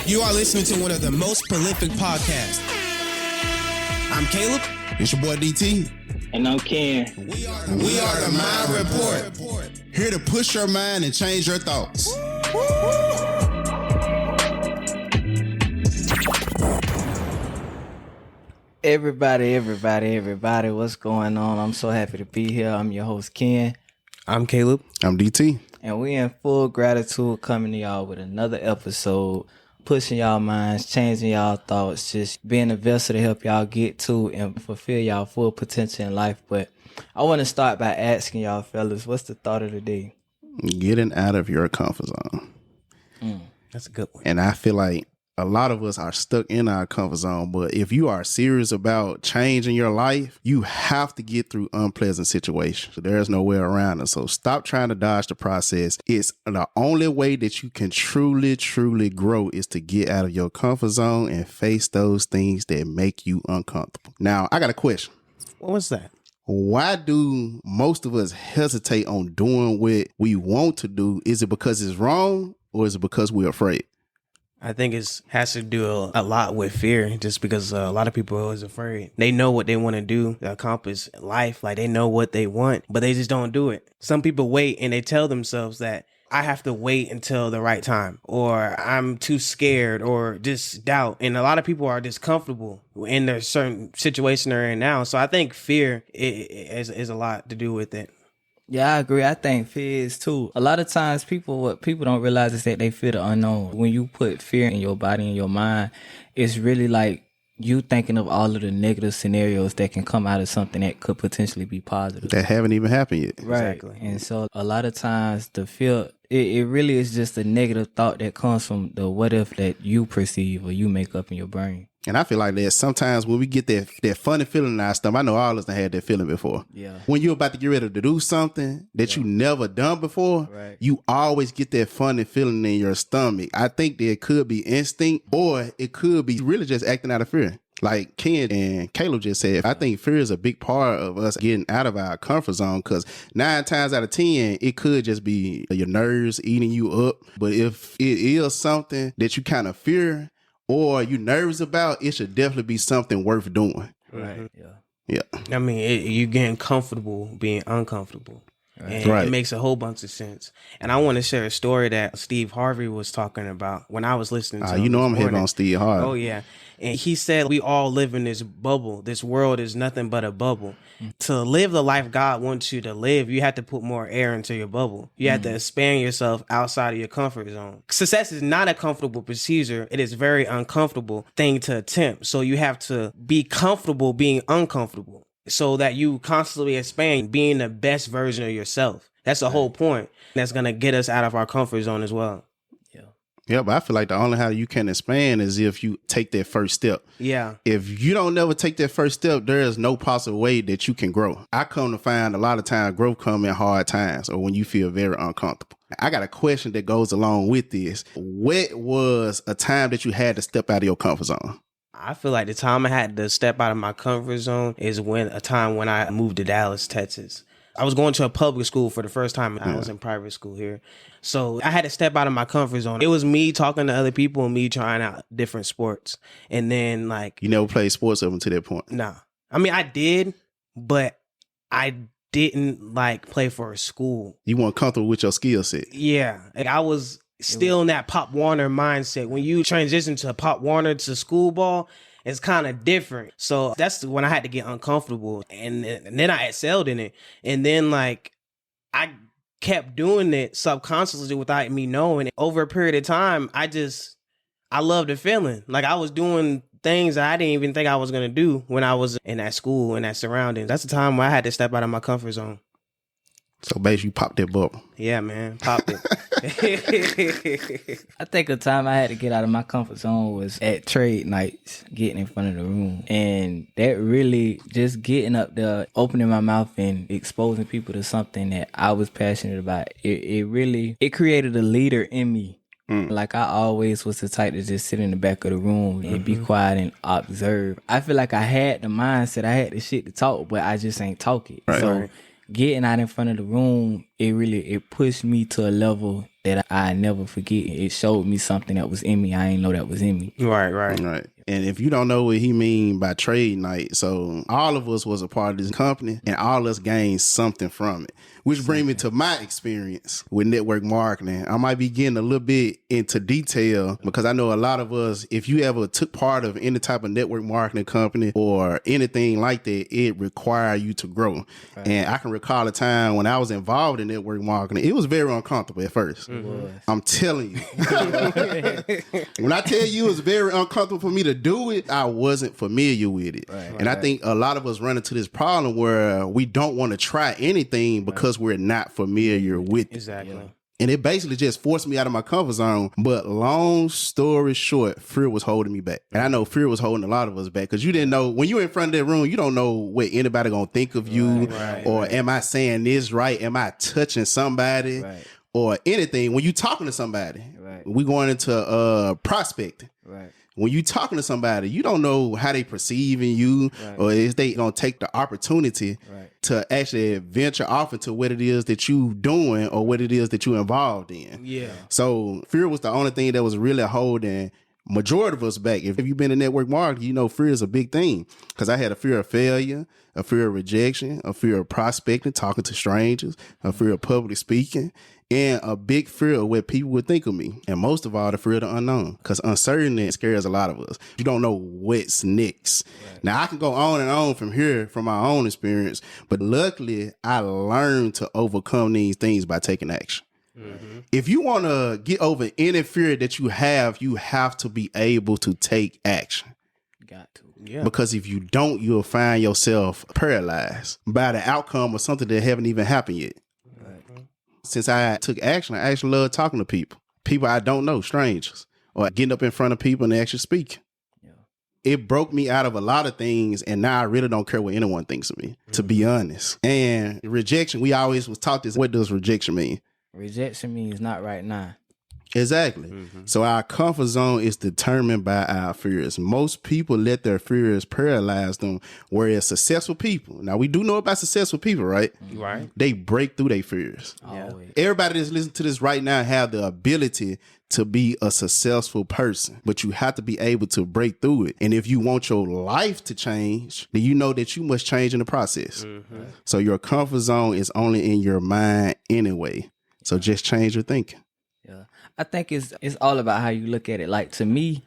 You are listening to one of the most prolific podcasts. I'm Caleb. It's your boy DT. And I'm Ken. We are the Mind Report. Here to push your mind and change your thoughts. Everybody, what's going on? I'm so happy to be here. I'm your host, Ken. I'm Caleb. I'm DT. And we in full gratitude coming to y'all with another episode, pushing y'all minds, changing y'all thoughts, just being a vessel to help y'all get to and fulfill y'all full potential in life. But I want to start by asking y'all fellas, what's the thought of the day? Getting out of your comfort zone. That's a good one. And I feel like a lot of us are stuck in our comfort zone, but if you are serious about changing your life, you have to get through unpleasant situations. There's no way around it. So stop trying to dodge the process. It's the only way that you can truly grow is to get out of your comfort zone and face those things that make you uncomfortable. Now, I got a question. What was that? Why do most of us hesitate on doing what we want to do? Is it because it's wrong or is it because we're afraid? I think it has to do a lot with fear, just because a lot of people are always afraid. They know what they want to do to accomplish life. Like, they know what they want, but they just don't do it. Some people wait and they tell themselves that I have to wait until the right time, or I'm too scared, or just doubt. And a lot of people are just comfortable in their certain situation they're in now. So I think fear is a lot to do with it. Yeah, I agree. I think fear is too. A lot of times what people don't realize is that they fear the unknown. When you put fear in your body and your mind, it's really like you thinking of all of the negative scenarios that can come out of something that could potentially be positive. That haven't even happened yet. Right. Exactly. And so a lot of times the fear, it really is just a negative thought that comes from the what if that you perceive or you make up in your brain. And I feel like that sometimes when we get that funny feeling in our stomach, I know all of us have had that feeling before. Yeah. When you're about to get ready to do something that you never done before, Right. you always get that funny feeling in your stomach. I think that it could be instinct or it could be really just acting out of fear. Like Ken and Caleb just said, I think fear is a big part of us getting out of our comfort zone, because 9 times out of 10, it could just be your nerves eating you up. But if it is something that you kind of fear or you nervous about, it should definitely be something worth doing. Right. Yeah. Yeah. I mean, you getting comfortable being uncomfortable. And Right. it makes a whole bunch of sense. And I want to share a story that Steve Harvey was talking about when I was listening to him. You know this I'm heavy morning. on Steve Harvey. Oh, yeah. And he said, we all live in this bubble. This world is nothing but a bubble. To live the life God wants you to live, you have to put more air into your bubble. You have to expand yourself outside of your comfort zone. Success is not a comfortable procedure. It is a very uncomfortable thing to attempt. So you have to be comfortable being uncomfortable, so that you constantly expand, being the best version of yourself. That's the whole point. That's going to get us out of our comfort zone as well. Yeah, but I feel like the only how you can expand is if you take that first step. Yeah. If you don't never take that first step, there is no possible way that you can grow. I come to find a lot of times growth come in hard times or when you feel very uncomfortable. I got a question that goes along with this. What was a time that you had to step out of your comfort zone? I feel like the time I had to step out of my comfort zone is a time when I moved to Dallas, Texas. I was going to a public school for the first time. I was in private school here. So I had to step out of my comfort zone. It was me talking to other people and me trying out different sports. And then You never played sports up until that point? nah. I mean, I did, but I didn't play for a school. You weren't comfortable with your skill set? Yeah. I was still in that Pop Warner mindset. When you transition to Pop Warner to school ball, it's kind of different. So that's when I had to get uncomfortable. And then I excelled in it. And then I kept doing it subconsciously without me knowing. Over a period of time, I loved the feeling. I was doing things I didn't even think I was going to do when I was in that school and that surroundings. That's the time where I had to step out of my comfort zone. So basically you popped that bubble. Yeah, man. Popped it. I think a time I had to get out of my comfort zone was at trade nights, getting in front of the room. And that really just getting up there, opening my mouth and exposing people to something that I was passionate about. It created a leader in me. Like I always was the type to just sit in the back of the room and be quiet and observe. I feel like I had the mindset, I had the shit to talk, but I just ain't talk it. Right. So getting out in front of the room, it pushed me to a level that I never forget. It showed me something that was in me. I didn't know that was in me. Right. And if you don't know what he mean by trade night, so all of us was a part of this company and all of us gained something from it. Which brings me to my experience with network marketing. I might be getting a little bit into detail because I know a lot of us, if you ever took part of any type of network marketing company or anything like that, it requires you to grow. Right. And I can recall a time when I was involved in network marketing. It was very uncomfortable at first. I'm telling you. When I tell you it was very uncomfortable for me to do it, I wasn't familiar with it. Right. And I think a lot of us run into this problem where we don't want to try anything because we're not familiar with it. Exactly. And it basically just forced me out of my comfort zone. But long story short, fear was holding me back. And I know fear was holding a lot of us back because you didn't know, when you're in front of that room, you don't know what anybody going to think of you. Or am I saying this right? Am I touching somebody? Right. Or anything. When you talking to somebody, we going into prospecting. Right. When you talking to somebody, you don't know how they perceiving you or if they gonna take the opportunity to actually venture off into what it is that you doing or what it is that you involved in. Yeah. So fear was the only thing that was really holding majority of us back. If you've been in network marketing, you know fear is a big thing. Because I had a fear of failure, a fear of rejection, a fear of prospecting, talking to strangers, a fear of public speaking, and a big fear of what people would think of me. And most of all, the fear of the unknown. Because uncertainty scares a lot of us. You don't know what's next. Right. Now, I can go on and on from here, from my own experience. But luckily, I learned to overcome these things by taking action. Mm-hmm. If you want to get over any fear that you have to be able to take action. Got to. Yeah. Because if you don't, you'll find yourself paralyzed by the outcome of something that haven't even happened yet. Since I took action, I actually love talking to people I don't know, strangers, or getting up in front of people and actually speak. Yeah. It broke me out of a lot of things, and now I really don't care what anyone thinks of me, to be honest. And rejection, we always was taught this. What does rejection mean? Rejection means not right now. Exactly. Mm-hmm. So our comfort zone is determined by our fears. Most people let their fears paralyze them, whereas successful people, now we do know about successful people, right? Right. They break through their fears. Yeah. Everybody that's listening to this right now have the ability to be a successful person, but you have to be able to break through it. And if you want your life to change, then you know that you must change in the process. Mm-hmm. So your comfort zone is only in your mind anyway. So just change your thinking. Yeah. I think it's all about how you look at it. Like, to me,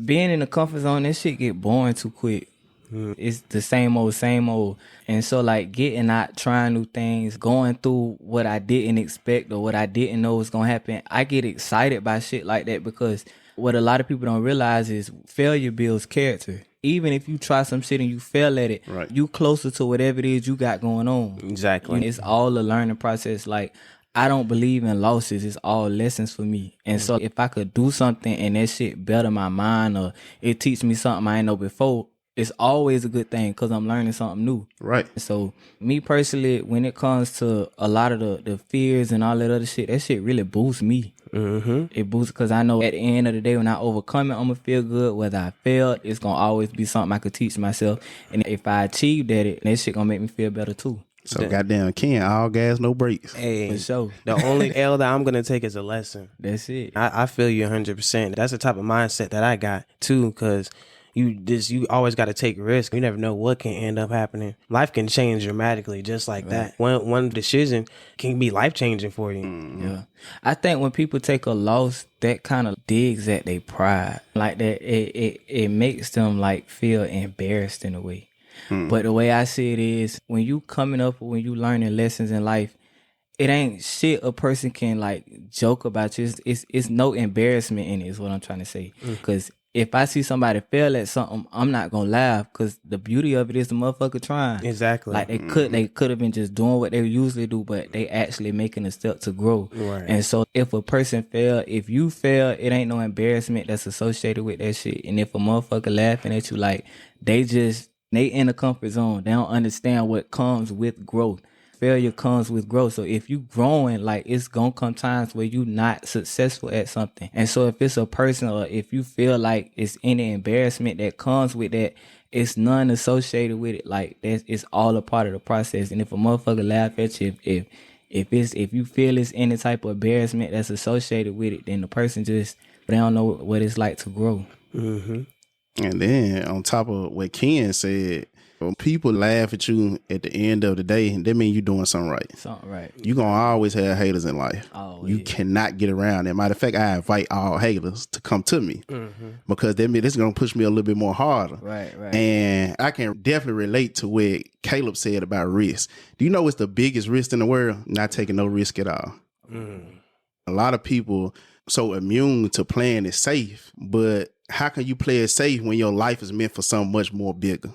being in the comfort zone, that shit get boring too quick. It's the same old. And so, like, getting out, trying new things, going through what I didn't expect or what I didn't know was gonna happen, I get excited by shit like that because what a lot of people don't realize is failure builds character. Even if you try some shit and you fail at it, you closer to whatever it is you got going on. Exactly. And it's all a learning process. Like, I don't believe in losses. It's all lessons for me. And so if I could do something and that shit better my mind or it teach me something I ain't know before, it's always a good thing because I'm learning something new. Right. So me personally, when it comes to a lot of the fears and all that other shit, that shit really boosts me. Mm-hmm. It boosts because I know at the end of the day when I overcome it, I'm going to feel good. Whether I failed, it's going to always be something I could teach myself. And if I achieved at it, that shit going to make me feel better too. So goddamn, Ken, all gas, no brakes. Hey, For sure. The only L that I'm gonna take is a lesson. That's it. I feel you 100%. That's the type of mindset that I got too, because you always got to take risks. You never know what can end up happening. Life can change dramatically, just like that. One decision can be life changing for you. Mm-hmm. Yeah, I think when people take a loss, that kind of digs at their pride, like that. It makes them like feel embarrassed in a way. But the way I see it is when you coming up, when you learning lessons in life, it ain't shit a person can like joke about you. It's no embarrassment in it is what I'm trying to say. Because if I see somebody fail at something, I'm not gonna laugh because the beauty of it is the motherfucker trying. Exactly. Like they could have been just doing what they usually do, but they actually making a step to grow. Right. And so if a person fail, if you fail, it ain't no embarrassment that's associated with that shit. And if a motherfucker laughing at you, like they in a comfort zone. They don't understand what comes with growth. Failure comes with growth. So if you growing, like it's gonna come times where you not successful at something. And so if it's a person or if you feel like it's any embarrassment that comes with that, it's none associated with it. Like it's all a part of the process. And if a motherfucker laugh at you, if you feel it's any type of embarrassment that's associated with it, then the person they don't know what it's like to grow. Mm-hmm. And then on top of what Ken said, when people laugh at you at the end of the day, that means you're doing something right. Something right. You're going to always have haters in life. Oh, you cannot get around that. Matter of fact, I invite all haters to come to me because that means this is going to push me a little bit more harder. Right. And I can definitely relate to what Caleb said about risk. Do you know what's the biggest risk in the world? Not taking no risk at all. A lot of people so immune to playing it safe, but how can you play it safe when your life is meant for something much more bigger?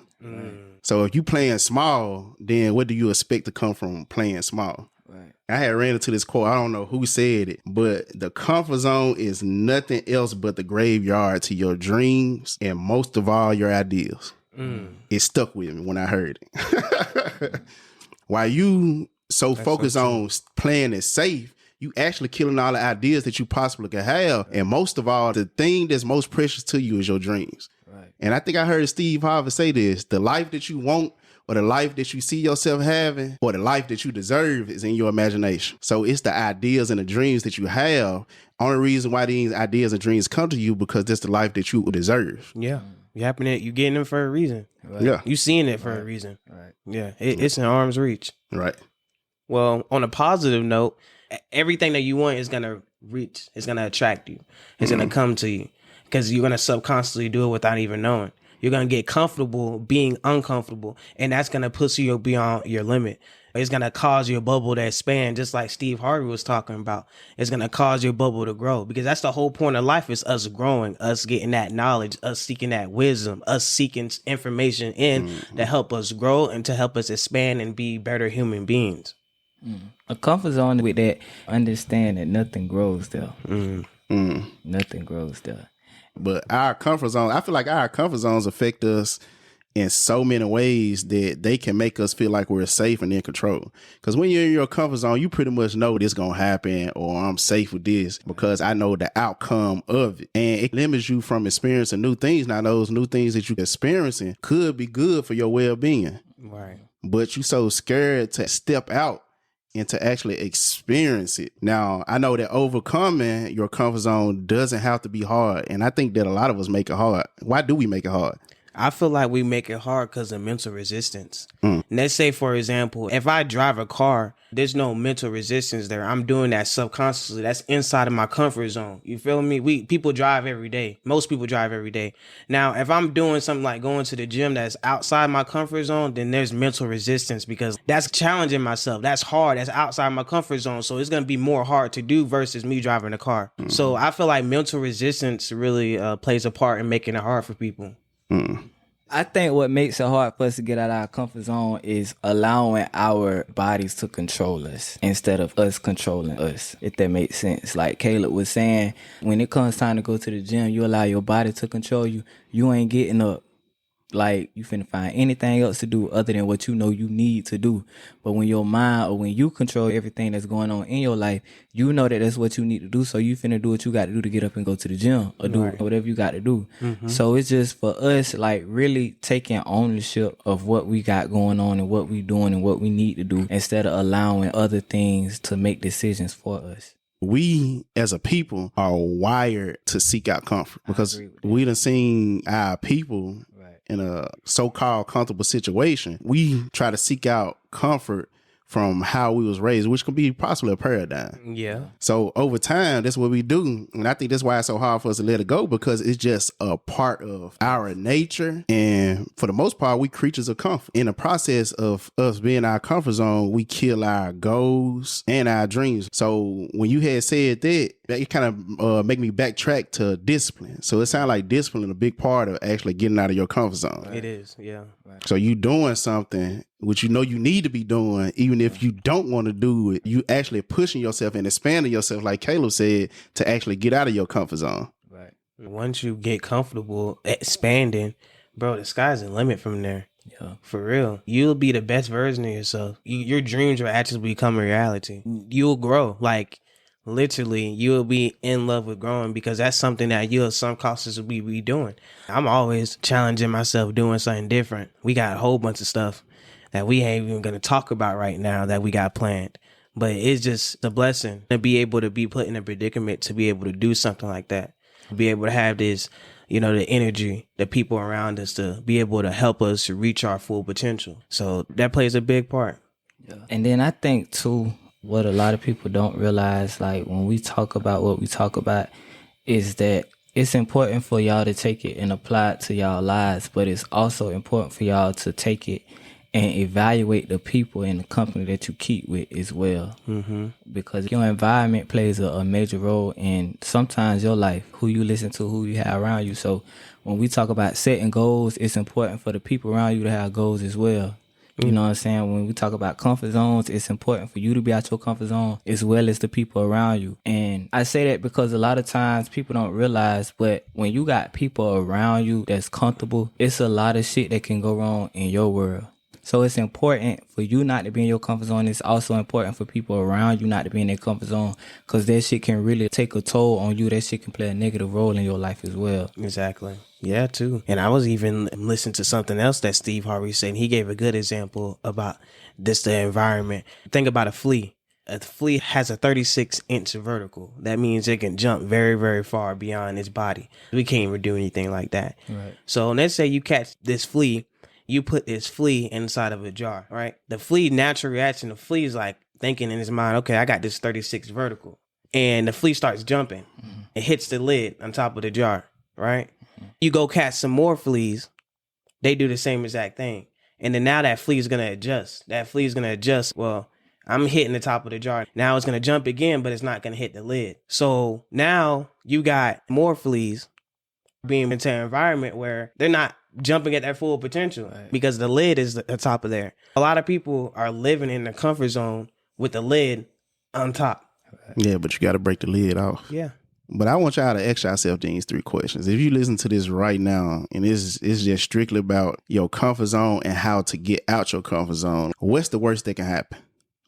So if you playing small, then what do you expect to come from playing small? Right. I had ran into this quote. I don't know who said it, but the comfort zone is nothing else but the graveyard to your dreams and most of all your ideas. It stuck with me when I heard it. While you so focused on playing it safe, you actually killing all the ideas that you possibly could have. And most of all, the thing that's most precious to you is your dreams. Right. And I think I heard Steve Harvey say this: the life that you want or the life that you see yourself having or the life that you deserve is in your imagination. So it's the ideas and the dreams that you have. Only reason why these ideas and dreams come to you because that's the life that you deserve. Yeah. You getting them for a reason. Right. Yeah. You seeing it for a reason. Right. Yeah. It's in arm's reach. Right. Well, on a positive note, everything that you want is going to reach. It's going to attract you. It's going to come to you because you're going to subconsciously do it without even knowing. You're going to get comfortable being uncomfortable, and that's going to push you beyond your limit. It's going to cause your bubble to expand, just like Steve Harvey was talking about. It's going to cause your bubble to grow because that's the whole point of life, is us growing, us getting that knowledge, us seeking that wisdom, us seeking information to help us grow and to help us expand and be better human beings. A comfort zone with that, understand that nothing grows there. Nothing grows there. But our comfort zone, I feel like our comfort zones affect us in so many ways that they can make us feel like we're safe and in control. Because when you're in your comfort zone, you pretty much know this going to happen, or I'm safe with this because I know the outcome of it. And it limits you from experiencing new things. Now, those new things that you're experiencing could be good for your well-being. Right. But you're so scared to step out and to actually experience it. Now, I know that overcoming your comfort zone doesn't have to be hard. And I think that a lot of us make it hard. Why do we make it hard? I feel like we make it hard because of mental resistance. Let's say, for example, if I drive a car, there's no mental resistance there. I'm doing that subconsciously. That's inside of my comfort zone. You feel me? People drive every day. Most people drive every day. Now, if I'm doing something like going to the gym that's outside my comfort zone, then there's mental resistance because that's challenging myself. That's hard. That's outside my comfort zone. So it's going to be more hard to do versus me driving a car. So I feel like mental resistance really plays a part in making it hard for people. I think what makes it hard for us to get out of our comfort zone is allowing our bodies to control us instead of us controlling us, if that makes sense. Like Caleb was saying, when it comes time to go to the gym, you allow your body to control you. You ain't getting up like you finna find anything else to do other than what you know you need to do. But when your mind, or when you control everything that's going on in your life, you know that that's what you need to do. So you finna do what you got to do to get up and go to the gym or do whatever you got to do. So it's just for us, like really taking ownership of what we got going on and what we doing and what we need to do instead of allowing other things to make decisions for us. We as a people are wired to seek out comfort because we done seen our people in a so-called comfortable situation. We try to seek out comfort from how we was raised, which can be possibly a paradigm. Yeah. So over time, that's what we do. And I think that's why it's so hard for us to let it go, because it's just a part of our nature. And for the most part, we creatures of comfort. In the process of us being in our comfort zone, we kill our goals and our dreams. So when you had said that, it kind of make me backtrack to discipline. So it sounds like discipline is a big part of actually getting out of your comfort zone. It is, yeah. So you doing something which you know you need to be doing, even if you don't want to do it. You actually pushing yourself and expanding yourself, like Caleb said, to actually get out of your comfort zone. Right. Once you get comfortable expanding, bro, the sky's the limit from there. Yeah, for real. You'll be the best version of yourself. Your dreams will actually become a reality. You'll grow. Like literally you'll be in love with growing, because that's something that you, some classes will be doing. I'm always challenging myself doing something different. We got a whole bunch of stuff that we ain't even going to talk about right now that we got planned. But it's just a blessing to be able to be put in a predicament to be able to do something like that. Be able to have this, the energy, the people around us to be able to help us to reach our full potential. So that plays a big part. Yeah. And then I think too, what a lot of people don't realize, like when we talk about what we talk about, is that it's important for y'all to take it and apply it to y'all lives, but it's also important for y'all to take it and evaluate the people in the company that you keep with as well. Mm-hmm. Because your environment plays a major role in sometimes your life, who you listen to, who you have around you. So when we talk about setting goals, it's important for the people around you to have goals as well. You know what I'm saying? When we talk about comfort zones, it's important for you to be out your comfort zone as well as the people around you. And I say that because a lot of times people don't realize, but when you got people around you that's comfortable, it's a lot of shit that can go wrong in your world. So it's important for you not to be in your comfort zone. It's also important for people around you not to be in their comfort zone, because that shit can really take a toll on you. That shit can play a negative role in your life as well. Exactly. Yeah, too. And I was even listening to something else that Steve Harvey said, and he gave a good example about the environment. Think about a flea. A flea has a 36-inch vertical. That means it can jump very, very far beyond its body. We can't even do anything like that. Right. So let's say you catch this flea. You put this flea inside of a jar, right? The flea, natural reaction, the flea is like thinking in his mind, okay, I got this 36 vertical. And the flea starts jumping. Mm-hmm. It hits the lid on top of the jar, right? Mm-hmm. You go catch some more fleas. They do the same exact thing. And then now that flea is going to adjust. Well, I'm hitting the top of the jar. Now it's going to jump again, but it's not going to hit the lid. So now you got more fleas being into an environment where they're not jumping at their full potential, right? Because the lid is the top of there. A lot of people are living in the comfort zone with the lid on top. Yeah, but you got to break the lid off. Yeah. But I want y'all to ask yourself these 3 questions. If you listen to this right now, and it's just strictly about your comfort zone and how to get out your comfort zone, what's the worst that can happen?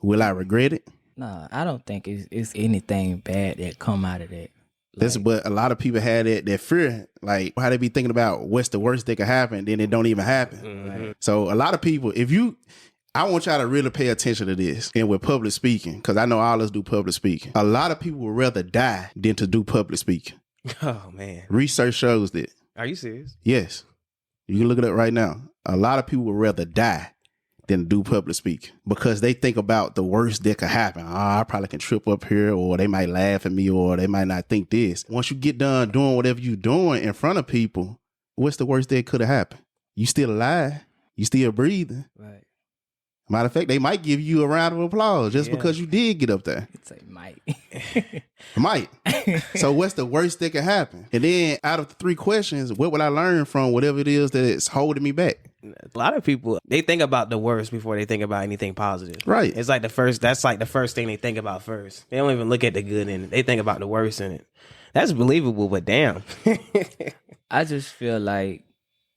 Will I regret it? Nah, I don't think it's anything bad that come out of that. That's but a lot of people had that fear, like how they be thinking about what's the worst that could happen, then it don't even happen. Mm-hmm. So a lot of people, I want y'all to really pay attention to this. And with public speaking, because I know all of us do public speaking. A lot of people would rather die than to do public speaking. Oh, man. Research shows that. Are you serious? Yes. You can look it up right now. A lot of people would rather die than do public speaking because they think about the worst that could happen. I probably can trip up here, or they might laugh at me, or they might not think this. Once you get done doing whatever you're doing in front of people, what's the worst that could have happened? You still alive. You still breathing. Right. Matter of fact, they might give you a round of applause just because you did get up there. It's like might. Might. So what's the worst that could happen? And then out of the 3 questions, what would I learn from whatever it is that's holding me back? A lot of people, they think about the worst before they think about anything positive. Right. It's like that's like the first thing they think about first. They don't even look at the good in it. They think about the worst in it. That's believable, but damn. I just feel like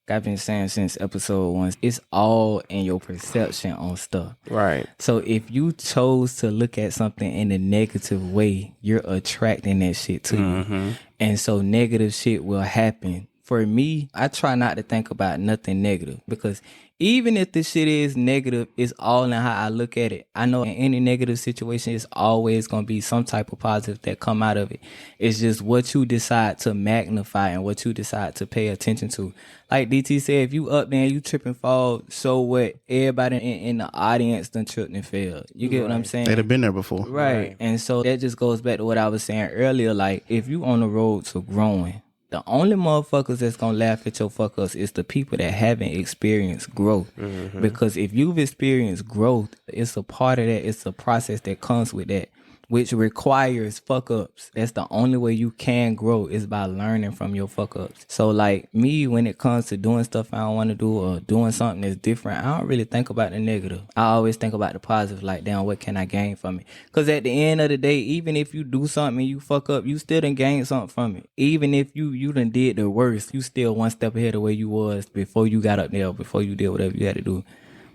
I've been saying since episode 1, it's all in your perception on stuff. Right. So if you chose to look at something in a negative way, you're attracting that shit to you. And so negative shit will happen. For me, I try not to think about nothing negative, because even if the shit is negative, it's all in how I look at it. I know in any negative situation, it's always going to be some type of positive that come out of it. It's just what you decide to magnify and what you decide to pay attention to. Like DT said, if you up there and you trip and fall, so what? Everybody in the audience done tripped and failed. You get what I'm saying? They'd have been there before. Right. And so that just goes back to what I was saying earlier. Like, if you on the road to growing, the only motherfuckers that's gonna laugh at your fuck ups is the people that haven't experienced growth. Because if you've experienced growth, it's a part of that. It's a process that comes with that, which requires fuck ups. That's the only way you can grow, is by learning from your fuck ups. So like me, when it comes to doing stuff I don't want to do or doing something that's different, I don't really think about the negative. I always think about the positive, like, damn, what can I gain from it? Because at the end of the day, even if you do something and you fuck up, you still done gain something from it. Even if you done did the worst, you still one step ahead of where you was before you got up there, before you did whatever you had to do.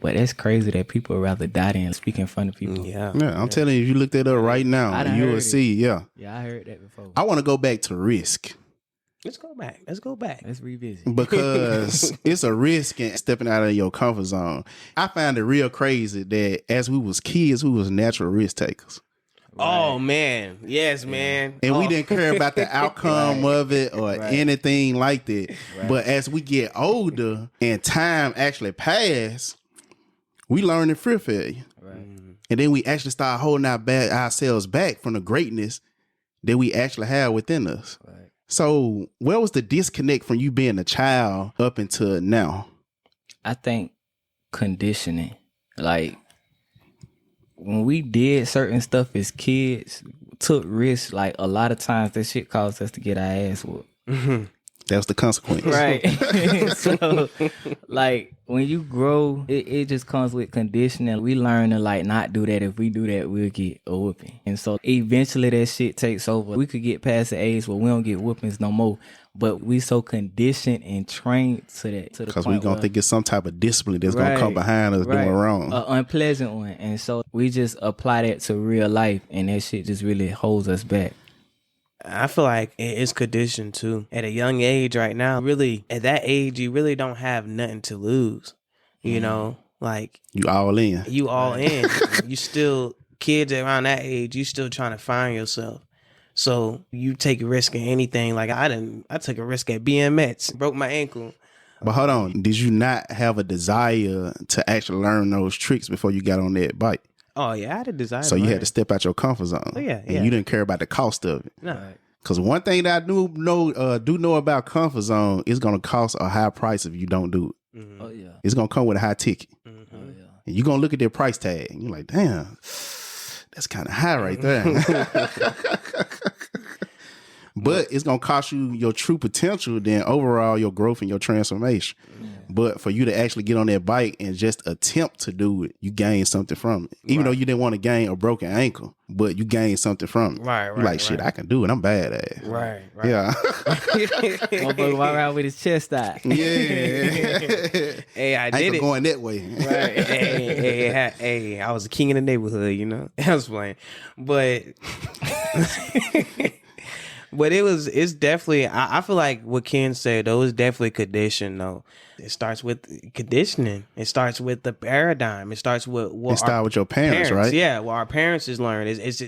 But that's crazy that people rather die than speak in front of people. Yeah. Yeah, I'm telling you, if you look that up right now, done you heard will it. see. Yeah, Yeah, I heard that before. I want to go back to risk. Let's go back. Let's revisit. Because it's a risk in stepping out of your comfort zone. I found it real crazy that as we was kids, we was natural risk takers. Oh man, yes, man. And we Oh. didn't care about the outcome of it or anything like that. Right. But as we get older and time actually pass, we learn to fear failure. Right. And then we actually start holding ourselves back from the greatness that we actually have within us. Right. So where was the disconnect from you being a child up until now? I think conditioning. Like, when we did certain stuff as kids, took risks, like a lot of times that shit caused us to get our ass whooped. That was the consequence. Right. So, like, when you grow, it just comes with conditioning. We learn to, like, not do that. If we do that, we'll get a whooping. And so eventually that shit takes over. We could get past the age where we don't get whoopings no more. But we so conditioned and trained to that. To the Because point we're going to where- think it's some type of discipline that's going to come behind us doing wrong. An unpleasant one. And so we just apply that to real life, and that shit just really holds us back. I feel like it's conditioned too. At a young age right now, really, at that age, you really don't have nothing to lose. You know, like You all in. you all in. You still, kids around that age, you still trying to find yourself. So you take a risk in anything. Like I took a risk at BMX, broke my ankle. But hold on. Did you not have a desire to actually learn those tricks before you got on that bike? Oh yeah, I had a desire. So you had to step out your comfort zone. Oh, yeah, And yeah. you didn't care about the cost of it. No. Because one thing that I do know about comfort zone is going to cost a high price if you don't do it. Mm-hmm. Oh, yeah. It's going to come with a high ticket. Oh, yeah. And you're going to look at their price tag and you're like, damn, that's kind of high right there. But it's going to cost you your true potential than overall your growth and your transformation. But for you to actually get on that bike and just attempt to do it, you gain something from it. Even though you didn't want to gain a broken ankle, but you gain something from it. Right, You're like, shit, I can do it. I'm badass. Right. Yeah. Motherfucker walk around with his chest out. Yeah. Hey, I did Ankle it. going that way. Right. hey, I was a king in the neighborhood, you know. I was playing. But but it's definitely, I feel like what Ken said though is definitely conditioned though. It starts with conditioning. It starts with the paradigm. It starts with what It start with your parents, right? Yeah, what our parents has learned. It's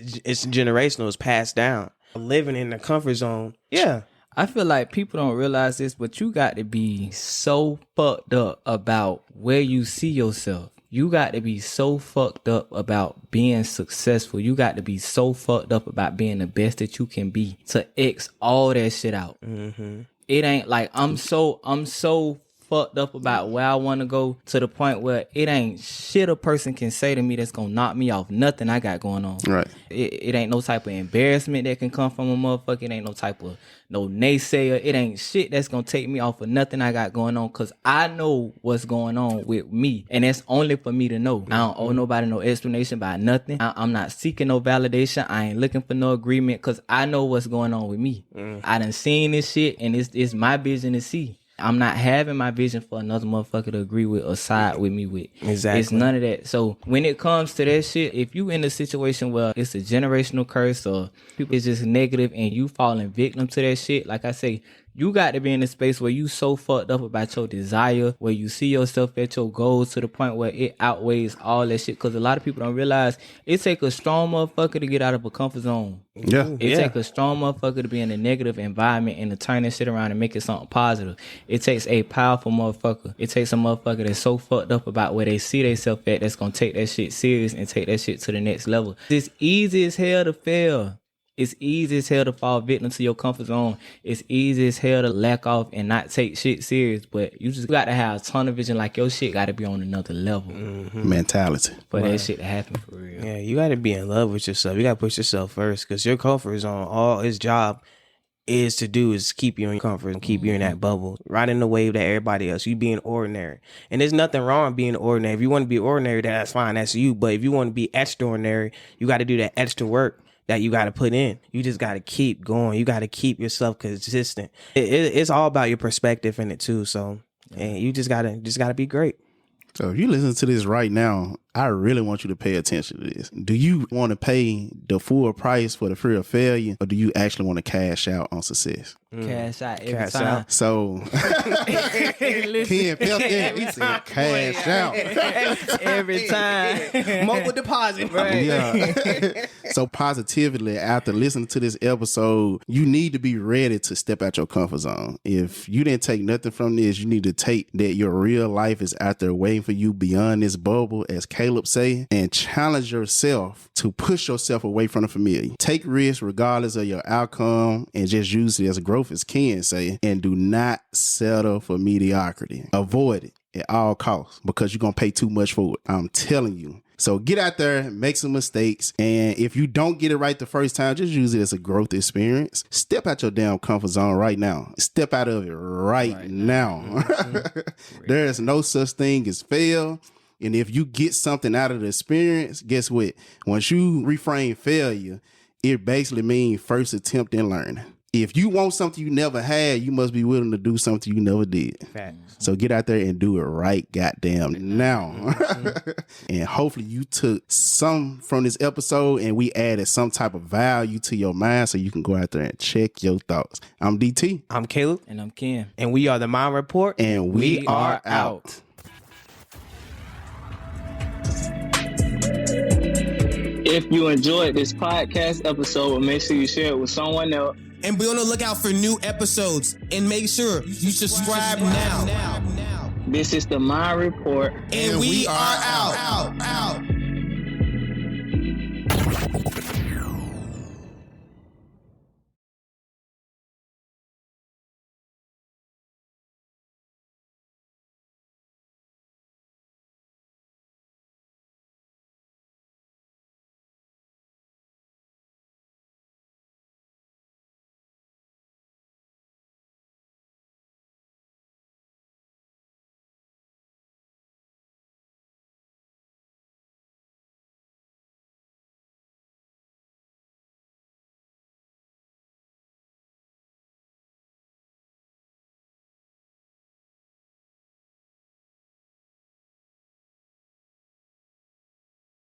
generational. It's passed down. Living in the comfort zone. Yeah. I feel like people don't realize this, but you got to be so fucked up about where you see yourself. You got to be so fucked up about being successful. You got to be so fucked up about being the best that you can be to X all that shit out. Mm-hmm. It ain't like I'm so fucked up about where I want to go to the point where it ain't shit a person can say to me that's gonna knock me off nothing I got going on. Right. It ain't no type of embarrassment that can come from a motherfucker. It ain't no type of no naysayer. It ain't shit that's gonna take me off of nothing I got going on, because I know what's going on with me, and that's only for me to know. I don't owe nobody no explanation about nothing. I'm not seeking no validation. I ain't looking for no agreement, because I know what's going on with me. I done seen this shit, and it's my vision to see. I'm not having my vision for another motherfucker to agree with or side with me with. Exactly. It's none of that. So when it comes to that shit, if you in a situation where it's a generational curse or people is just negative and you falling victim to that shit, like I say, you got to be in a space where you so fucked up about your desire, where you see yourself at your goals to the point where it outweighs all that shit. Because a lot of people don't realize it take a strong motherfucker to get out of a comfort zone. Yeah. It take a strong motherfucker to be in a negative environment and to turn that shit around and make it something positive. It takes a powerful motherfucker. It takes a motherfucker that's so fucked up about where they see themselves at that's gonna take that shit serious and take that shit to the next level. It's easy as hell to fail. It's easy as hell to fall victim to your comfort zone. It's easy as hell to lack off and not take shit serious. But you just got to have a ton of vision. Like, your shit got to be on another level Mentality. for that shit to happen for real. Yeah, you got to be in love with yourself. You got to push yourself first, because your comfort zone, all its job is to do is keep you in comfort and keep you in that bubble, riding the wave that everybody else. You being ordinary. And there's nothing wrong with being ordinary. If you want to be ordinary, that's fine. That's you. But if you want to be extraordinary, you got to do that extra work that you got to put in. You just got to keep going. You got to keep yourself consistent. It's all about your perspective in it too. So and you just gotta be great. So if you listen to this right now, I really want you to pay attention to this. Do you want to pay the full price for the fear of failure, or do you actually want to cash out on success? Cash out every Cash time. out. So Ken felt that. He said cash out. Every time. Mobile deposit. Right. Yeah. So positively, after listening to this episode, you need to be ready to step out your comfort zone. If you didn't take nothing from this, you need to take that your real life is out there waiting for you beyond this bubble, as Caleb say, and challenge yourself to push yourself away from the familiar. Take risks regardless of your outcome and just use it as a growth, as Ken say, and do not settle for mediocrity. Avoid it at all costs because you're going to pay too much for it. I'm telling you. So get out there, make some mistakes, and if you don't get it right the first time, just use it as a growth experience. Step out your damn comfort zone right now. Step out of it right now. There is no such thing as fail. And if you get something out of the experience, guess what? Once you reframe failure, it basically means first attempt in learning. If you want something you never had, you must be willing to do something you never did. Facts. So get out there and do it right goddamn now. And hopefully you took some from this episode and we added some type of value to your mind so you can go out there and check your thoughts. I'm DT. I'm Caleb. And I'm Ken. And we are the Mind Report. And we are out. If you enjoyed this podcast episode, make sure you share it with someone else. And be on the lookout for new episodes. And make sure you subscribe now. This is the Mind Report. And we are out.